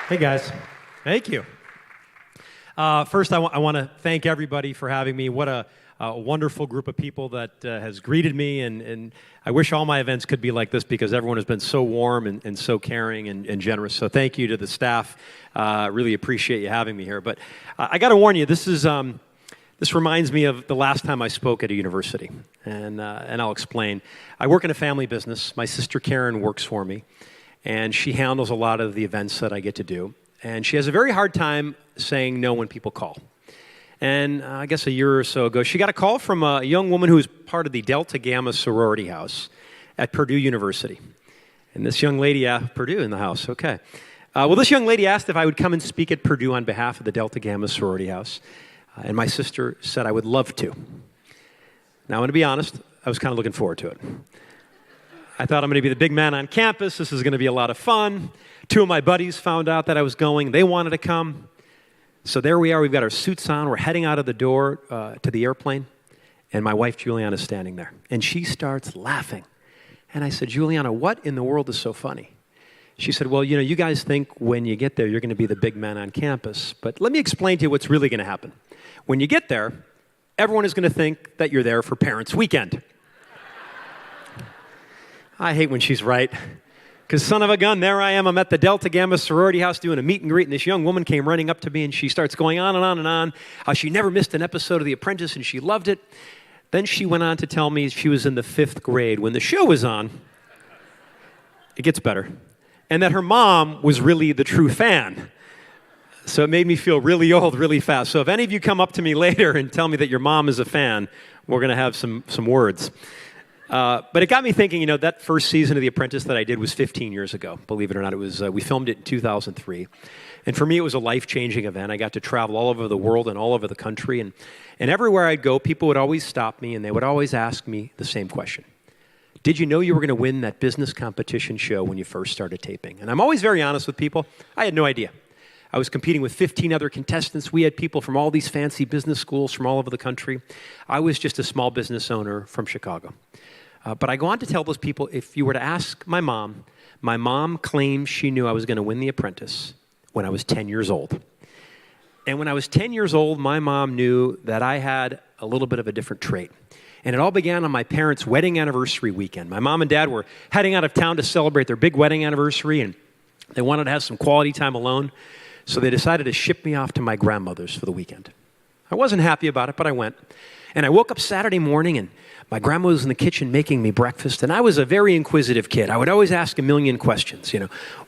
Hey, guys. Thank you. First, I want to thank everybody for having me. What a wonderful group of people that has greeted me, and I wish all my events could be like this because everyone has been so warm and so caring and generous. So thank you to the staff. Really appreciate you having me here. But I got to warn you, this reminds me of the last time I spoke at a university, and I'll explain. I work in a family business. My sister Karen works for me, and she handles a lot of the events that I get to do. And she has a very hard time saying no when people call. And I guess a year or so ago, she got a call from a young woman who was part of the Delta Gamma sorority house at Purdue University. And this young lady, Purdue in the house, okay. Well, this young lady asked if I would come and speak at Purdue on behalf of the Delta Gamma sorority house. And my sister said I would love to. Now, I'm going to be honest, I was kind of looking forward to it. I thought I'm going to be the big man on campus. This is going to be a lot of fun. Two of my buddies found out that I was going. They wanted to come. So there we are. We've got our suits on. We're heading out of the door to the airplane. And my wife, Juliana, is standing there. And she starts laughing. And I said, Juliana, what in the world is so funny? She said, well, you guys think when you get there, you're going to be the big man on campus. But let me explain to you what's really going to happen. When you get there, everyone is going to think that you're there for Parents' Weekend. I hate when she's right. Because son of a gun, there I am. I'm at the Delta Gamma sorority house doing a meet and greet, and this young woman came running up to me, and she starts going on and on and on how she never missed an episode of The Apprentice, and she loved it. Then she went on to tell me she was in the 5th grade when the show was on. It gets better. And that her mom was really the true fan. So it made me feel really old really fast. So if any of you come up to me later and tell me that your mom is a fan, we're going to have some words. But it got me thinking, that first season of The Apprentice that I did was 15 years ago. Believe it or not, it was. We filmed it in 2003. And for me, it was a life-changing event. I got to travel all over the world and all over the country. And everywhere I'd go, people would always stop me, and they would always ask me the same question. Did you know you were going to win that business competition show when you first started taping? And I'm always very honest with people. I had no idea. I was competing with 15 other contestants. We had people from all these fancy business schools from all over the country. I was just a small business owner from Chicago. But I go on to tell those people, if you were to ask my mom claims she knew I was going to win The Apprentice when I was 10 years old. And when I was 10 years old, my mom knew that I had a little bit of a different trait. And it all began on my parents' wedding anniversary weekend. My mom and dad were heading out of town to celebrate their big wedding anniversary, and they wanted to have some quality time alone. So they decided to ship me off to my grandmother's for the weekend. I wasn't happy about it, but I went. And I woke up Saturday morning, and my grandma was in the kitchen making me breakfast, and I was a very inquisitive kid. I would always ask a million questions,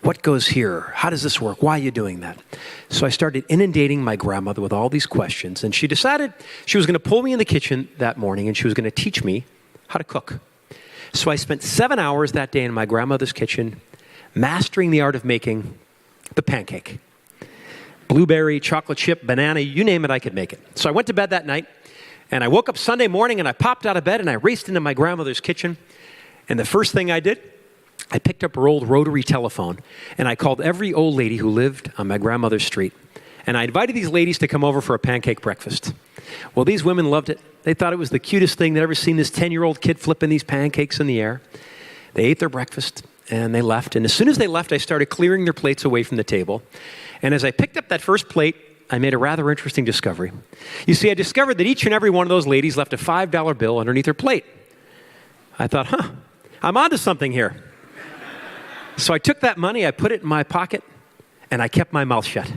what goes here? How does this work? Why are you doing that? So I started inundating my grandmother with all these questions, and she decided she was going to pull me in the kitchen that morning, and she was going to teach me how to cook. So I spent 7 hours that day in my grandmother's kitchen, mastering the art of making the pancake. Blueberry, chocolate chip, banana, you name it, I could make it. So I went to bed that night, and I woke up Sunday morning, and I popped out of bed, and I raced into my grandmother's kitchen. And the first thing I did, I picked up her old rotary telephone, and I called every old lady who lived on my grandmother's street. And I invited these ladies to come over for a pancake breakfast. Well, these women loved it. They thought it was the cutest thing they'd ever seen, this 10-year-old kid flipping these pancakes in the air. They ate their breakfast, and they left. And as soon as they left, I started clearing their plates away from the table. And as I picked up that first plate, I made a rather interesting discovery. You see, I discovered that each and every one of those ladies left a $5 bill underneath her plate. I thought, I'm onto something here. So I took that money, I put it in my pocket, and I kept my mouth shut.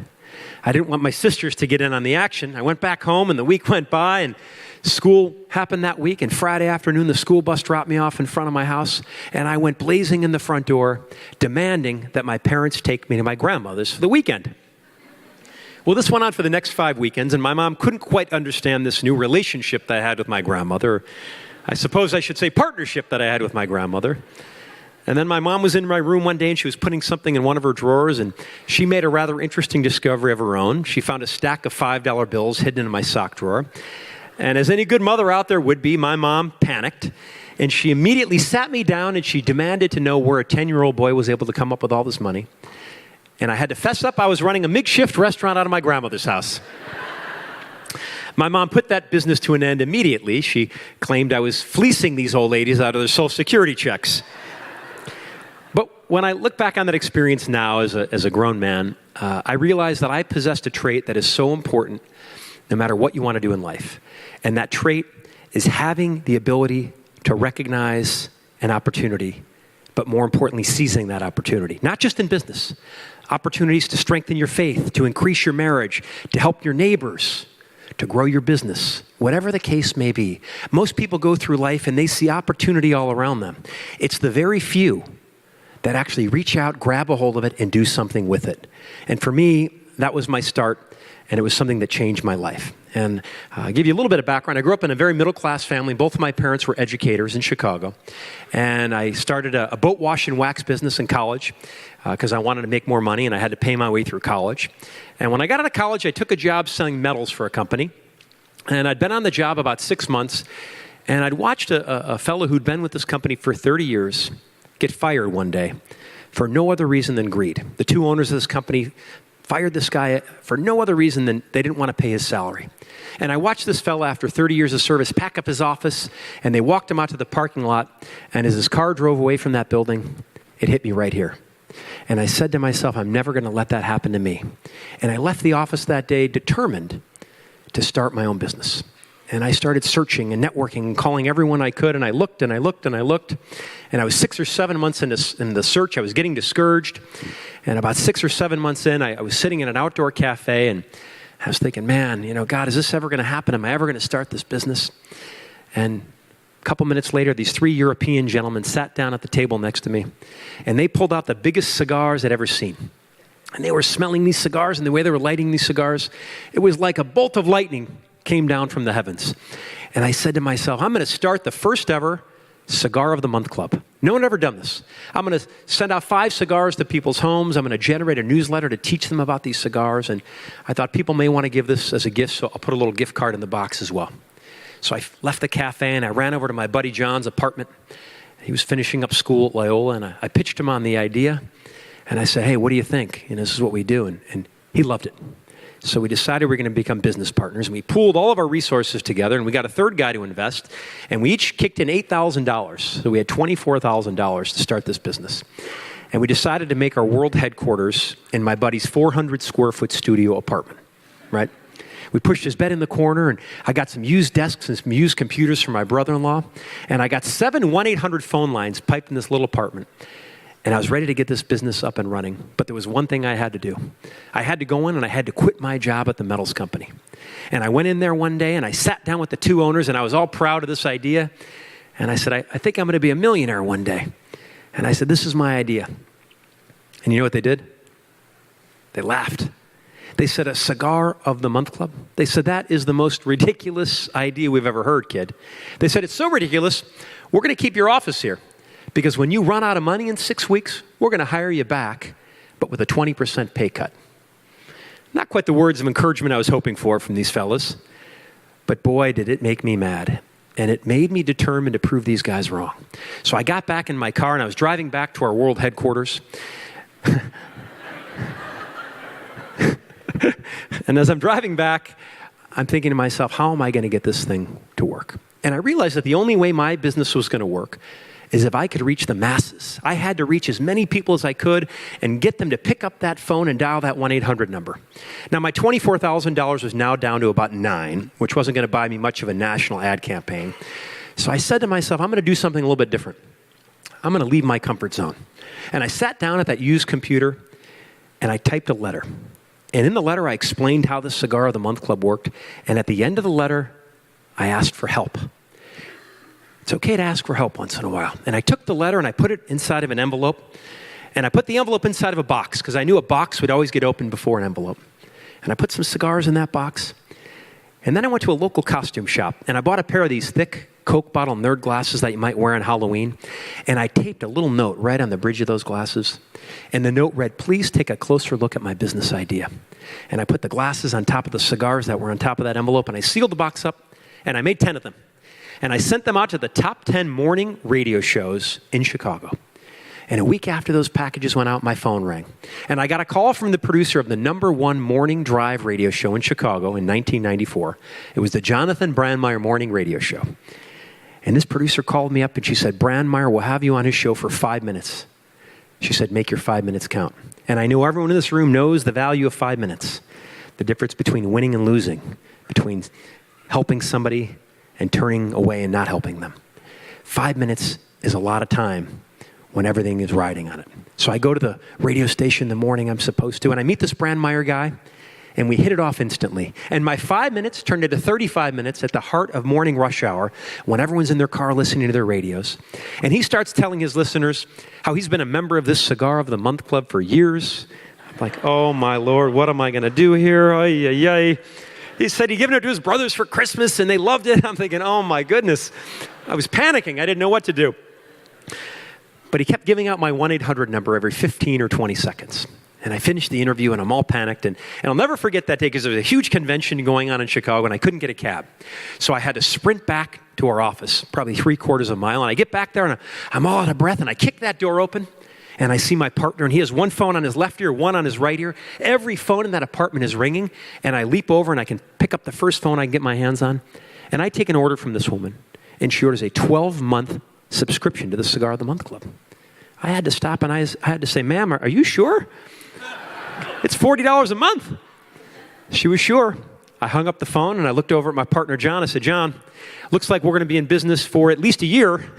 I didn't want my sisters to get in on the action. I went back home, and the week went by, and school happened that week, and Friday afternoon, the school bus dropped me off in front of my house, and I went blazing in the front door, demanding that my parents take me to my grandmother's for the weekend. Well, this went on for the next 5 weekends, and my mom couldn't quite understand this new relationship that I had with my grandmother. I suppose I should say partnership that I had with my grandmother. And then my mom was in my room one day, and she was putting something in one of her drawers, and she made a rather interesting discovery of her own. She found a stack of $5 bills hidden in my sock drawer. And as any good mother out there would be, my mom panicked, and she immediately sat me down, and she demanded to know where a 10-year-old boy was able to come up with all this money. And I had to fess up, I was running a makeshift restaurant out of my grandmother's house. My mom put that business to an end immediately. She claimed I was fleecing these old ladies out of their Social Security checks. But when I look back on that experience now as a grown man, I realized that I possessed a trait that is so important no matter what you want to do in life. And that trait is having the ability to recognize an opportunity, but more importantly, seizing that opportunity. Not just in business. Opportunities to strengthen your faith, to increase your marriage, to help your neighbors, to grow your business, whatever the case may be. Most people go through life and they see opportunity all around them. It's the very few that actually reach out, grab a hold of it, and do something with it. And for me, that was my start, and it was something that changed my life. And I'll give you a little bit of background. I grew up in a very middle-class family. Both of my parents were educators in Chicago. And I started a boat wash and wax business in college because I wanted to make more money, and I had to pay my way through college. And when I got out of college, I took a job selling metals for a company. And I'd been on the job about 6 months, and I'd watched a fellow who'd been with this company for 30 years get fired one day for no other reason than greed. The two owners of this company fired this guy for no other reason than they didn't want to pay his salary. And I watched this fella, after 30 years of service, pack up his office, and they walked him out to the parking lot, and as his car drove away from that building, it hit me right here. And I said to myself, I'm never going to let that happen to me. And I left the office that day determined to start my own business. And I started searching and networking and calling everyone I could, and I looked and I looked and I looked. And I was 6 or 7 months in the search. I was getting discouraged. And about 6 or 7 months in, I was sitting in an outdoor cafe, and I was thinking, man, God, is this ever going to happen? Am I ever going to start this business? And a couple minutes later, these 3 European gentlemen sat down at the table next to me, and they pulled out the biggest cigars I'd ever seen. And they were smelling these cigars, and the way they were lighting these cigars, it was like a bolt of lightning came down from the heavens. And I said to myself, I'm going to start the first ever Cigar of the Month Club. No one had ever done this. I'm going to send out 5 cigars to people's homes. I'm going to generate a newsletter to teach them about these cigars. And I thought people may want to give this as a gift, so I'll put a little gift card in the box as well. So I left the cafe and I ran over to my buddy John's apartment. He was finishing up school at Loyola, and I pitched him on the idea. And I said, hey, what do you think? This is what we do. And he loved it. So we decided we're going to become business partners. And we pooled all of our resources together, and we got a third guy to invest. And we each kicked in $8,000. So we had $24,000 to start this business. And we decided to make our world headquarters in my buddy's 400-square-foot studio apartment, right? We pushed his bed in the corner, and I got some used desks and some used computers from my brother-in-law. And I got 7 1-800 phone lines piped in this little apartment. And I was ready to get this business up and running. But there was one thing I had to do. I had to go in and I had to quit my job at the metals company. And I went in there one day and I sat down with the 2 owners, and I was all proud of this idea. And I said, I think I'm going to be a millionaire one day. And I said, this is my idea. And you know what they did? They laughed. They said, a Cigar of the Month Club? They said, that is the most ridiculous idea we've ever heard, kid. They said, it's so ridiculous, we're going to keep your office here. Because when you run out of money in 6 weeks, we're going to hire you back, but with a 20% pay cut. Not quite the words of encouragement I was hoping for from these fellas, but boy, did it make me mad. And it made me determined to prove these guys wrong. So I got back in my car, and I was driving back to our world headquarters. And as I'm driving back, I'm thinking to myself, how am I going to get this thing to work? And I realized that the only way my business was going to work is if I could reach the masses. I had to reach as many people as I could and get them to pick up that phone and dial that 1-800 number. Now, my $24,000 was now down to about 9, which wasn't going to buy me much of a national ad campaign. So I said to myself, I'm going to do something a little bit different. I'm going to leave my comfort zone. And I sat down at that used computer, and I typed a letter. And in the letter, I explained how the Cigar of the Month Club worked. And at the end of the letter, I asked for help. It's okay to ask for help once in a while. And I took the letter and I put it inside of an envelope. And I put the envelope inside of a box because I knew a box would always get opened before an envelope. And I put some cigars in that box. And then I went to a local costume shop and I bought a pair of these thick Coke bottle nerd glasses that you might wear on Halloween. And I taped a little note right on the bridge of those glasses. And the note read, please take a closer look at my business idea. And I put the glasses on top of the cigars that were on top of that envelope, and I sealed the box up, and I made 10 of them. And I sent them out to the top 10 morning radio shows in Chicago. And a week after those packages went out, my phone rang. And I got a call from the producer of the #1 morning drive radio show in Chicago in 1994. It was the Jonathan Brandmeier morning radio show. And this producer called me up and she said, Brandmeier will have you on his show for 5 minutes. She said, make your 5 minutes count. And I know everyone in this room knows the value of 5 minutes, the difference between winning and losing, between helping somebody and turning away and not helping them. 5 minutes is a lot of time when everything is riding on it. So I go to the radio station in the morning I'm supposed to, and I meet this Brandmeier guy, and we hit it off instantly. And my 5 minutes turned into 35 minutes at the heart of morning rush hour when everyone's in their car listening to their radios. And he starts telling his listeners how he's been a member of this Cigar of the Month Club for years. I'm like, oh my Lord, what am I going to do here? Ay, ay, ay. He said he'd given it to his brothers for Christmas and they loved it. I'm thinking, oh my goodness. I was panicking. I didn't know what to do. But he kept giving out my 1-800 number every 15 or 20 seconds. And I finished the interview, and I'm all panicked. And I'll never forget that day because there was a huge convention going on in Chicago, and I couldn't get a cab. So I had to sprint back to our office, probably 3/4 mile. And I get back there, and I'm all out of breath. And I kick that door open, and I see my partner. And he has one phone on his left ear, one on his right ear. Every phone in that apartment is ringing. And I leap over, and I can pick up the first phone I can get my hands on. And I take an order from this woman, and she orders a 12-month subscription to the Cigar of the Month Club. I had to stop, and I had to say, ma'am, are you sure? It's $40 a month. She was sure. I hung up the phone and I looked over at my partner, John. I said, John, looks like we're going to be in business for at least a year.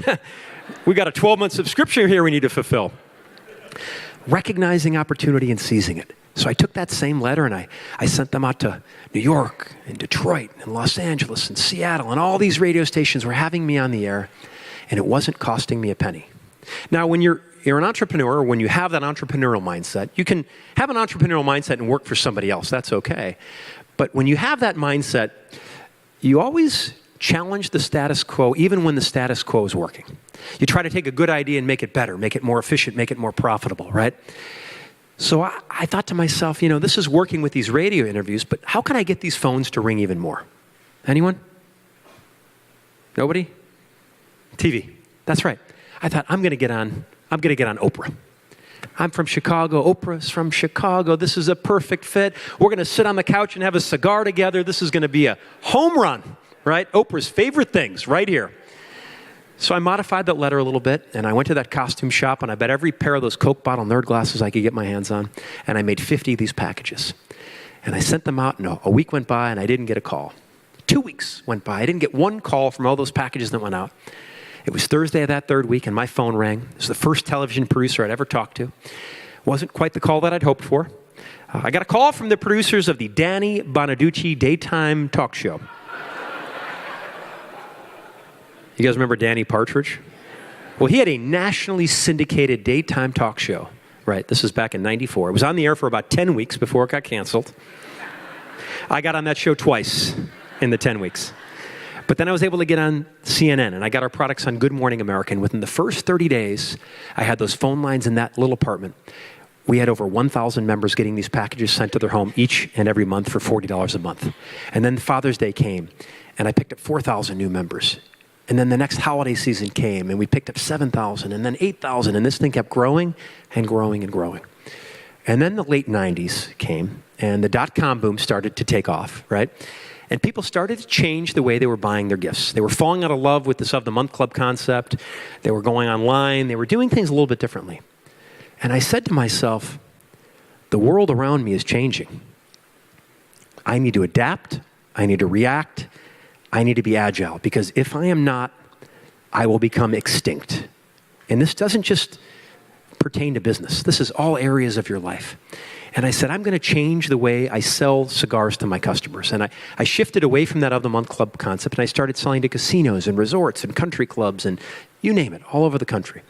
We got a 12-month subscription here we need to fulfill. Recognizing opportunity and seizing it. So I took that same letter and I sent them out to New York and Detroit and Los Angeles and Seattle, and all these radio stations were having me on the air, and it wasn't costing me a penny. Now, when you're an entrepreneur, or when you have that entrepreneurial mindset, you can have an entrepreneurial mindset and work for somebody else. That's okay. But when you have that mindset, you always challenge the status quo, even when the status quo is working. You try to take a good idea and make it better, make it more efficient, make it more profitable, right? So I thought to myself, this is working with these radio interviews, but how can I get these phones to ring even more? Anyone? Nobody? TV. That's right. I thought, I'm going to get on Oprah. I'm from Chicago. Oprah's from Chicago. This is a perfect fit. We're going to sit on the couch and have a cigar together. This is going to be a home run, right? Oprah's favorite things right here. So I modified that letter a little bit, and I went to that costume shop, and I bet every pair of those Coke bottle nerd glasses I could get my hands on, and I made 50 of these packages. And I sent them out, and a week went by, and I didn't get a call. 2 weeks went by. I didn't get one call from all those packages that went out. It was Thursday of that third week, and my phone rang. It was the first television producer I'd ever talked to. Wasn't quite the call that I'd hoped for. I got a call from the producers of the Danny Bonaducci daytime talk show. You guys remember Danny Partridge? Well, he had a nationally syndicated daytime talk show. Right, this was back in '94. It was on the air for about 10 weeks before it got canceled. I got on that show twice in the 10 weeks. But then I was able to get on CNN, and I got our products on Good Morning America. Within the first 30 days, I had those phone lines in that little apartment. We had over 1,000 members getting these packages sent to their home each and every month for $40 a month. And then Father's Day came, and I picked up 4,000 new members. And then the next holiday season came, and we picked up 7,000, and then 8,000, and this thing kept growing and growing and growing. And then the late 90s came, and the dot-com boom started to take off, right? And people started to change the way they were buying their gifts. They were falling out of love with this of the month club concept. They were going online. They were doing things a little bit differently. And I said to myself, the world around me is changing. I need to adapt. I need to react. I need to be agile, because if I am not, I will become extinct. And this doesn't just pertain to business. This is all areas of your life. And I said, I'm going to change the way I sell cigars to my customers. And I shifted away from that of the month club concept, and I started selling to casinos and resorts and country clubs and you name it, all over the country.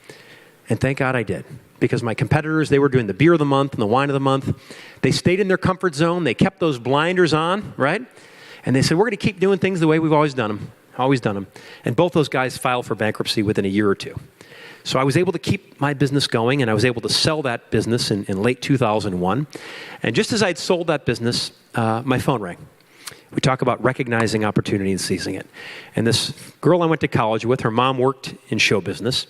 And thank God I did, because my competitors, they were doing the beer of the month and the wine of the month. They stayed in their comfort zone. They kept those blinders on, right? And they said, we're going to keep doing things the way we've always done them. And both those guys filed for bankruptcy within a year or two. So I was able to keep my business going, and I was able to sell that business in late 2001. And just as I'd sold that business, my phone rang. We talk about recognizing opportunity and seizing it. And this girl I went to college with, her mom worked in show business.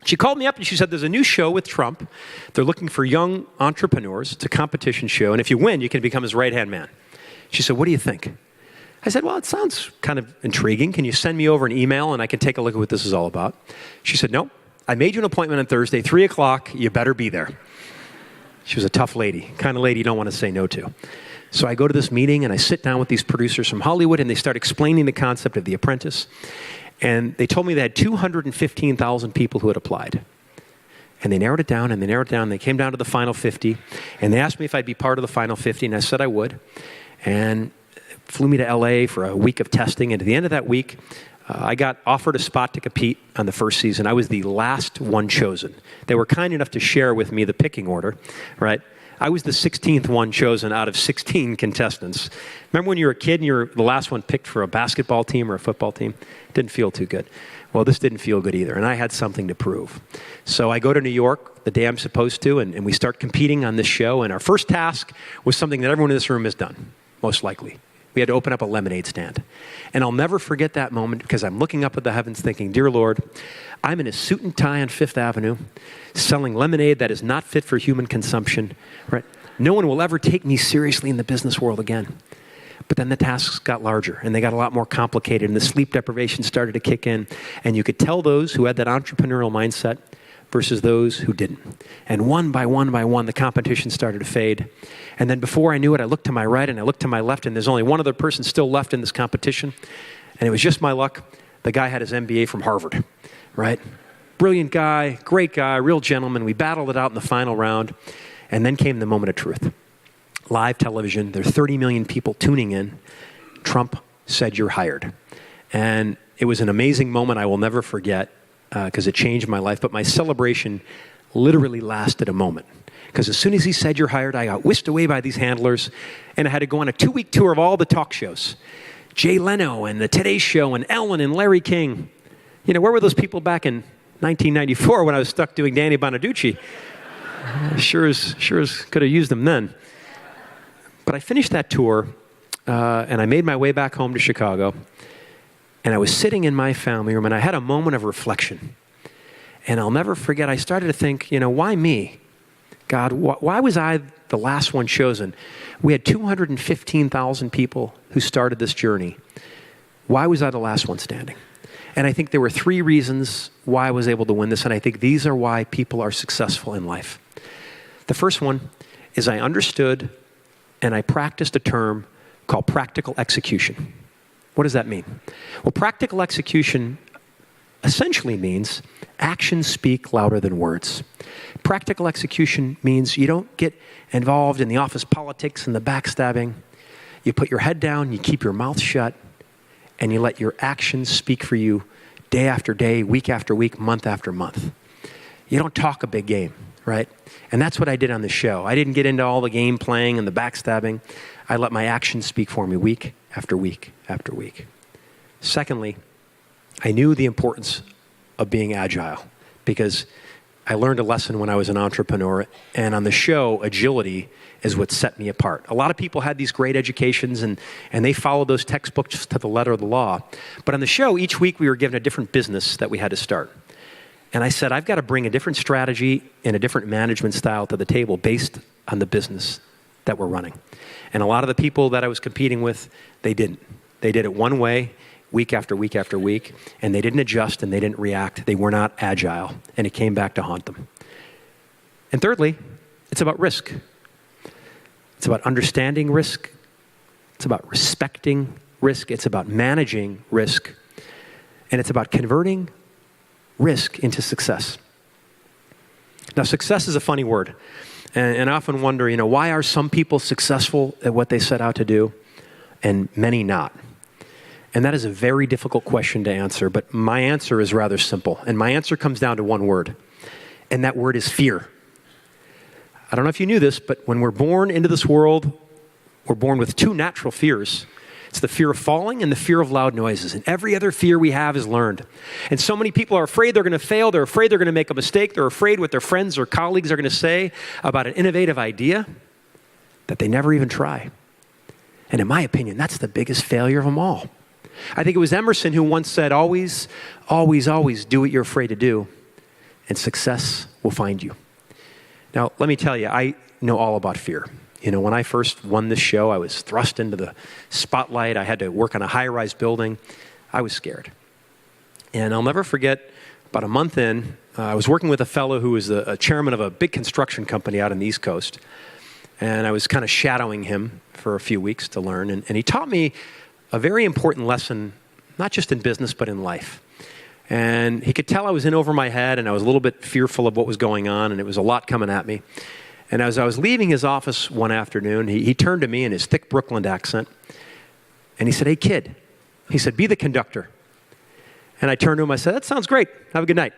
She called me up and she said, there's a new show with Trump. They're looking for young entrepreneurs. It's a competition show. And if you win, you can become his right-hand man. She said, what do you think? I said, well, it sounds kind of intriguing. Can you send me over an email and I can take a look at what this is all about? She said, no. I made you an appointment on Thursday, 3 o'clock. You better be there. She was a tough lady, kind of lady you don't want to say no to. So I go to this meeting, and I sit down with these producers from Hollywood, and they start explaining the concept of The Apprentice. And they told me they had 215,000 people who had applied. And they narrowed it down, and they narrowed it down, and they came down to the final 50. And they asked me if I'd be part of the final 50, and I said I would. And flew me to LA for a week of testing. And at the end of that week, I got offered a spot to compete on the first season. I was the last one chosen. They were kind enough to share with me the picking order, right? I was the 16th one chosen out of 16 contestants. Remember when you were a kid and you were the last one picked for a basketball team or a football team? Didn't feel too good. Well, this didn't feel good either, and I had something to prove. So I go to New York the day I'm supposed to, and we start competing on this show, and our first task was something that everyone in this room has done, most likely. We had to open up a lemonade stand. And I'll never forget that moment because I'm looking up at the heavens thinking, dear Lord, I'm in a suit and tie on Fifth Avenue selling lemonade that is not fit for human consumption. Right? No one will ever take me seriously in the business world again. But then the tasks got larger and they got a lot more complicated and the sleep deprivation started to kick in. And you could tell those who had that entrepreneurial mindset versus those who didn't. And one by one, the competition started to fade. And then before I knew it, I looked to my right and I looked to my left, and there's only one other person still left in this competition. And it was just my luck. The guy had his MBA from Harvard, right? Brilliant guy, great guy, real gentleman. We battled it out in the final round. And then came the moment of truth. Live television, there are 30 million people tuning in. Trump said, you're hired. And it was an amazing moment I will never forget. Because it changed my life, but my celebration literally lasted a moment. Because as soon as he said you're hired, I got whisked away by these handlers, and I had to go on a 2-week tour of all the talk shows. Jay Leno and the Today Show and Ellen and Larry King. You know, where were those people back in 1994 when I was stuck doing Danny Bonaducci? Sure as could have used them then. But I finished that tour, and I made my way back home to Chicago. And I was sitting in my family room, and I had a moment of reflection. And I'll never forget, I started to think, you know, why me? God, why was I the last one chosen? We had 215,000 people who started this journey. Why was I the last one standing? And I think there were 3 reasons why I was able to win this, and I think these are why people are successful in life. The first one is I understood and I practiced a term called practical execution. What does that mean? Well, practical execution essentially means actions speak louder than words. Practical execution means you don't get involved in the office politics and the backstabbing. You put your head down, you keep your mouth shut, and you let your actions speak for you day after day, week after week, month after month. You don't talk a big game, right? And that's what I did on the show. I didn't get into all the game playing and the backstabbing. I let my actions speak for me week after week after week. Secondly, I knew the importance of being agile because I learned a lesson when I was an entrepreneur, and on the show, agility is what set me apart. A lot of people had these great educations and they followed those textbooks to the letter of the law. But on the show, each week we were given a different business that we had to start. And I said, I've got to bring a different strategy and a different management style to the table based on the business that we're running. And a lot of the people that I was competing with, they didn't. They did it one way, week after week after week, and they didn't adjust and they didn't react. They were not agile, and it came back to haunt them. And thirdly, it's about risk. It's about understanding risk. It's about respecting risk. It's about managing risk. And it's about converting risk into success. Now, success is a funny word. And I often wonder, you know, why are some people successful at what they set out to do and many not? And that is a very difficult question to answer, but my answer is rather simple. And my answer comes down to one word, and that word is fear. I don't know if you knew this, but when we're born into this world, we're born with 2 natural fears. It's the fear of falling and the fear of loud noises. And every other fear we have is learned. And so many people are afraid they're going to fail. They're afraid they're going to make a mistake. They're afraid what their friends or colleagues are going to say about an innovative idea that they never even try. And in my opinion, that's the biggest failure of them all. I think it was Emerson who once said, always, always, always do what you're afraid to do, and success will find you. Now, let me tell you, I know all about fear. You know, when I first won this show, I was thrust into the spotlight. I had to work on a high-rise building. I was scared. And I'll never forget about a month in, I was working with a fellow who was a chairman of a big construction company out on the East Coast. And I was kind of shadowing him for a few weeks to learn. And he taught me a very important lesson, not just in business, but in life. And he could tell I was in over my head, and I was a little bit fearful of what was going on, and it was a lot coming at me. And as I was leaving his office one afternoon, he turned to me in his thick Brooklyn accent, and he said, "Hey, kid," he said, "be the conductor." And I turned to him, I said, "That sounds great. Have a good night."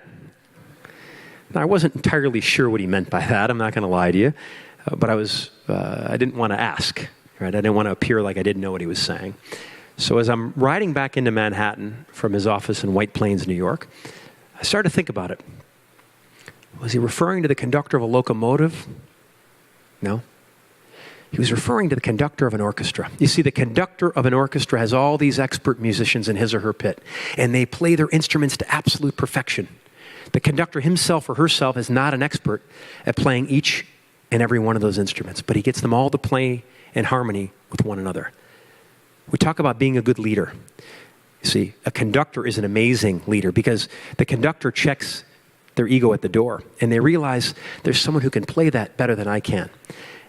Now, I wasn't entirely sure what he meant by that, I'm not going to lie to you, but I didn't want to ask, right? I didn't want to appear like I didn't know what he was saying. So as I'm riding back into Manhattan from his office in White Plains, New York, I started to think about it. Was he referring to the conductor of a locomotive? No. He was referring to the conductor of an orchestra. You see, the conductor of an orchestra has all these expert musicians in his or her pit, and they play their instruments to absolute perfection. The conductor himself or herself is not an expert at playing each and every one of those instruments, but he gets them all to play in harmony with one another. We talk about being a good leader. You see, a conductor is an amazing leader because the conductor checks their ego at the door, and they realize there's someone who can play that better than I can.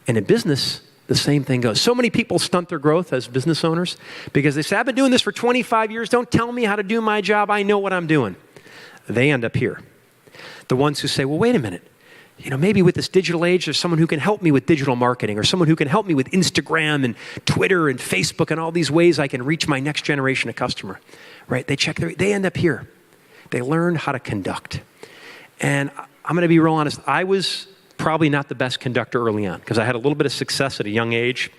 And in business, the same thing goes. So many people stunt their growth as business owners because they say, "I've been doing this for 25 years. Don't tell me how to do my job. I know what I'm doing." They end up here. The ones who say, "Well, wait a minute. Maybe with this digital age, there's someone who can help me with digital marketing or someone who can help me with Instagram and Twitter and Facebook and all these ways I can reach my next generation of customer," right? They end up here. They learn how to conduct. And I'm going to be real honest. I was probably not the best conductor early on because I had a little bit of success at a young age.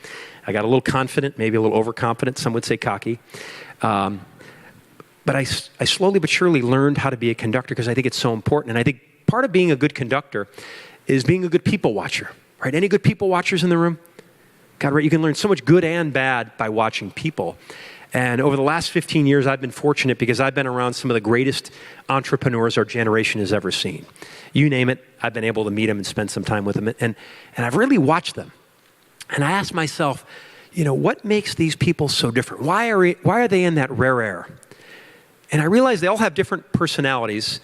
I got a little confident, maybe a little overconfident. Some would say cocky. But I slowly but surely learned how to be a conductor because I think it's so important. And I think part of being a good conductor is being a good people watcher, right? Any good people watchers in the room? God, right? You can learn so much good and bad by watching people. And over the last 15 years, I've been fortunate because I've been around some of the greatest entrepreneurs our generation has ever seen. You name it, I've been able to meet them and spend some time with them. And I've really watched them. And I ask myself, what makes these people so different? Why are they in that rare air? And I realize they all have different personalities,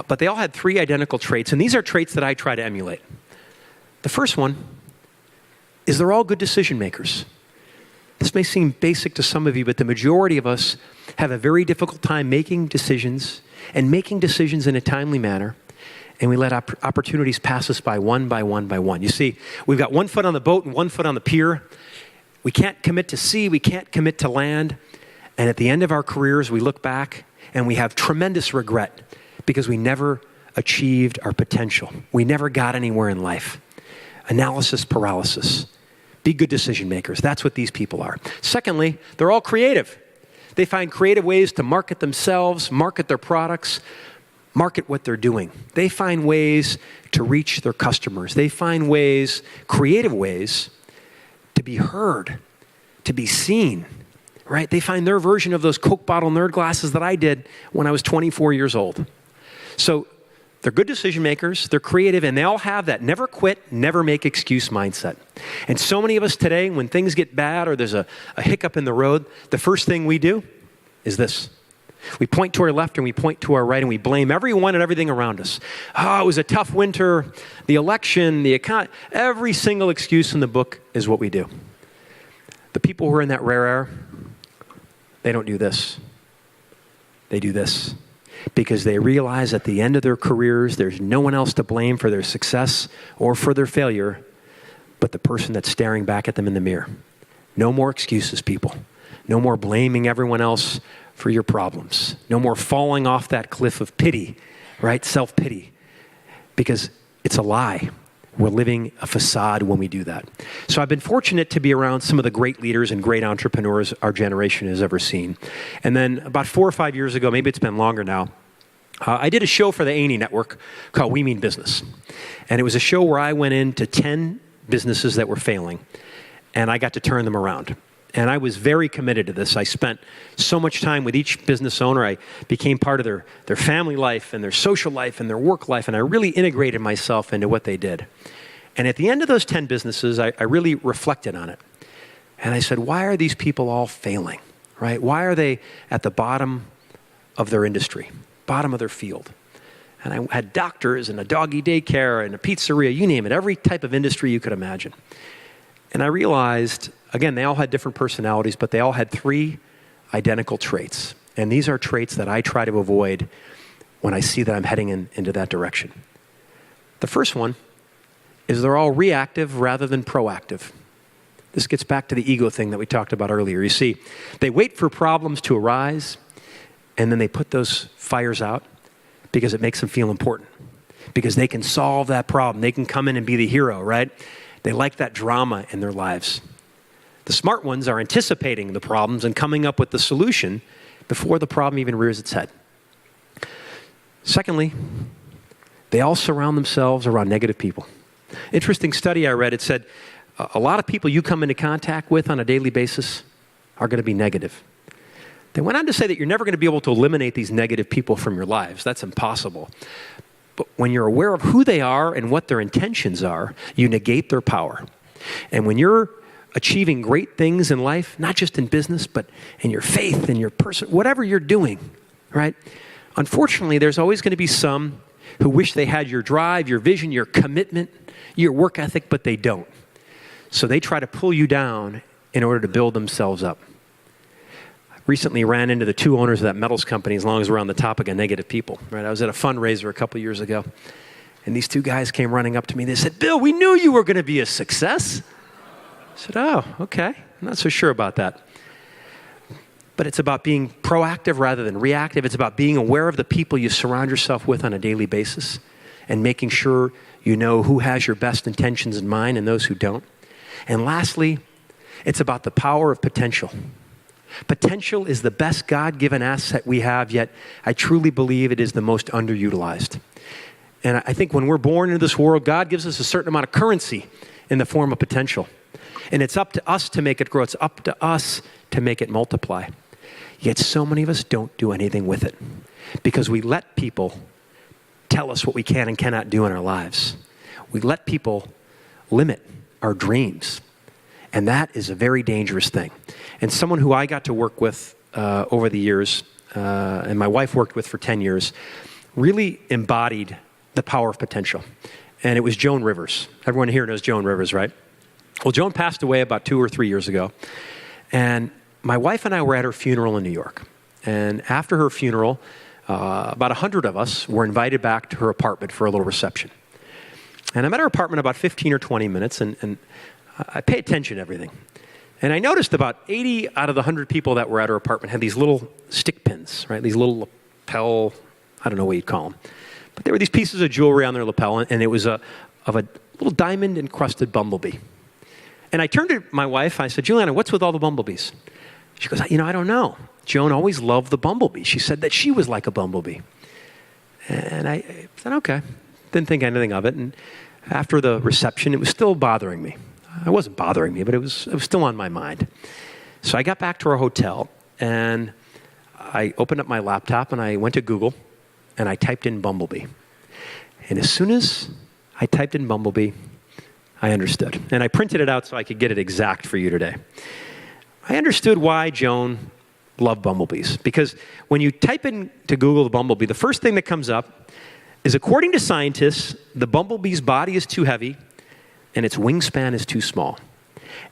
but they all had 3 identical traits. And these are traits that I try to emulate. The first one is they're all good decision makers. This may seem basic to some of you, but the majority of us have a very difficult time making decisions and making decisions in a timely manner. And we let opportunities pass us by one by one by one. You see, we've got one foot on the boat and one foot on the pier. We can't commit to sea. We can't commit to land. And at the end of our careers, we look back and we have tremendous regret because we never achieved our potential. We never got anywhere in life. Analysis paralysis. Be good decision makers. That's what these people are. Secondly, they're all creative. They find creative ways to market themselves, market their products, market what they're doing. They find ways to reach their customers. They find ways, creative ways, to be heard, to be seen, right? They find their version of those Coke bottle nerd glasses that I did when I was 24 years old. So they're good decision makers, they're creative, and they all have that never quit, never make excuse mindset. And so many of us today, when things get bad or there's a hiccup in the road, the first thing we do is this. We point to our left and we point to our right and we blame everyone and everything around us. Oh, it was a tough winter, the election, the economy. Every single excuse in the book is what we do. The people who are in that rare air, they don't do this. They do this. Because they realize at the end of their careers, there's no one else to blame for their success or for their failure but the person that's staring back at them in the mirror. No more excuses, people. No more blaming everyone else for your problems. No more falling off that cliff of pity, right? Self-pity. Because it's a lie. We're living a facade when we do that. So I've been fortunate to be around some of the great leaders and great entrepreneurs our generation has ever seen. And then about 4 or 5 years ago, maybe it's been longer now, I did a show for the A&E Network called We Mean Business. And it was a show where I went into 10 businesses that were failing, and I got to turn them around. And I was very committed to this. I spent so much time with each business owner. I became part of their family life and their social life and their work life, and I really integrated myself into what they did. And at the end of those 10 businesses, I really reflected on it. And I said, why are these people all failing, right? Why are they at the bottom of their industry, bottom of their field? And I had doctors and a doggy daycare and a pizzeria, you name it, every type of industry you could imagine. And I realized, again, they all had different personalities, but they all had 3 identical traits. And these are traits that I try to avoid when I see that I'm heading into that direction. The first one is they're all reactive rather than proactive. This gets back to the ego thing that we talked about earlier. You see, they wait for problems to arise, and then they put those fires out because it makes them feel important, because they can solve that problem. They can come in and be the hero, right? They like that drama in their lives. The smart ones are anticipating the problems and coming up with the solution before the problem even rears its head. Secondly, they all surround themselves around negative people. Interesting study I read, it said a lot of people you come into contact with on a daily basis are going to be negative. They went on to say that you're never going to be able to eliminate these negative people from your lives. That's impossible. But when you're aware of who they are and what their intentions are, you negate their power. And when you're achieving great things in life, not just in business, but in your faith, in your person, whatever you're doing, right? Unfortunately, there's always going to be some who wish they had your drive, your vision, your commitment, your work ethic, but they don't. So they try to pull you down in order to build themselves up. Recently ran into the 2 owners of that metals company, as long as we're on the topic of negative people, right? I was at a fundraiser a couple years ago, and these 2 guys came running up to me. They said, "Bill, we knew you were going to be a success." I said, "Oh, okay. I'm not so sure about that." But it's about being proactive rather than reactive. It's about being aware of the people you surround yourself with on a daily basis and making sure you know who has your best intentions in mind and those who don't. And lastly, it's about the power of potential. Potential is the best God-given asset we have, yet I truly believe it is the most underutilized. And I think when we're born into this world, God gives us a certain amount of currency in the form of potential. And it's up to us to make it grow. It's up to us to make it multiply. Yet so many of us don't do anything with it because we let people tell us what we can and cannot do in our lives. We let people limit our dreams. And that is a very dangerous thing. And someone who I got to work with over the years, and my wife worked with for 10 years, really embodied the power of potential. And it was Joan Rivers. Everyone here knows Joan Rivers, right? Well, Joan passed away about 2 or 3 years ago. And my wife and I were at her funeral in New York. And after her funeral, about 100 of us were invited back to her apartment for a little reception. And I'm at her apartment about 15 or 20 minutes, and I pay attention to everything. And I noticed about 80 out of the 100 people that were at her apartment had these little stick pins, right? These little lapel, I don't know what you'd call them. But there were these pieces of jewelry on their lapel, and it was of a little diamond-encrusted bumblebee. And I turned to my wife, I said, "Juliana, what's with all the bumblebees?" She goes, "I don't know. Joan always loved the bumblebee. She said that she was like a bumblebee." And I said, okay. Didn't think anything of it. And after the reception, it was still bothering me. It wasn't bothering me, but it was still on my mind. So I got back to our hotel, and I opened up my laptop, and I went to Google, and I typed in bumblebee. And as soon as I typed in bumblebee, I understood. And I printed it out so I could get it exact for you today. I understood why Joan loved bumblebees. Because when you type into Google the bumblebee, the first thing that comes up is, according to scientists, the bumblebee's body is too heavy and its wingspan is too small.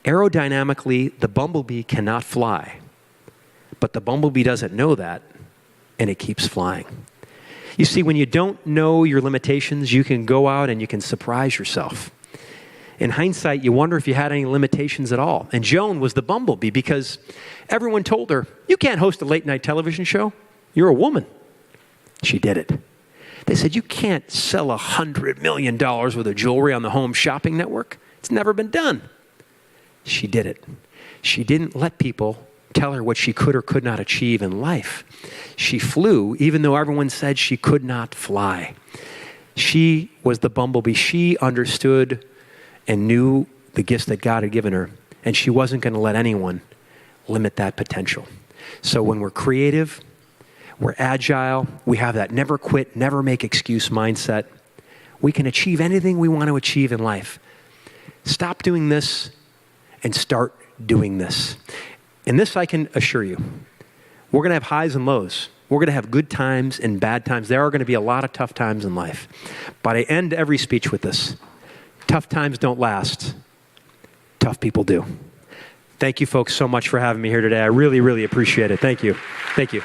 Aerodynamically, the bumblebee cannot fly. But the bumblebee doesn't know that, and it keeps flying. You see, when you don't know your limitations, you can go out and you can surprise yourself. In hindsight, you wonder if you had any limitations at all. And Joan was the bumblebee because everyone told her, "You can't host a late-night television show. You're a woman." She did it. They said, "You can't sell $100 million worth of jewelry on the Home Shopping Network. It's never been done." She did it. She didn't let people tell her what she could or could not achieve in life. She flew, even though everyone said she could not fly. She was the bumblebee. She understood and knew the gifts that God had given her, and she wasn't going to let anyone limit that potential. So when we're creative, we're agile, we have that never quit, never make excuse mindset, we can achieve anything we want to achieve in life. Stop doing this and start doing this. And this I can assure you, we're going to have highs and lows. We're going to have good times and bad times. There are going to be a lot of tough times in life. But I end every speech with this. Tough times don't last. Tough people do. Thank you folks so much for having me here today. I really, really appreciate it. Thank you. Thank you.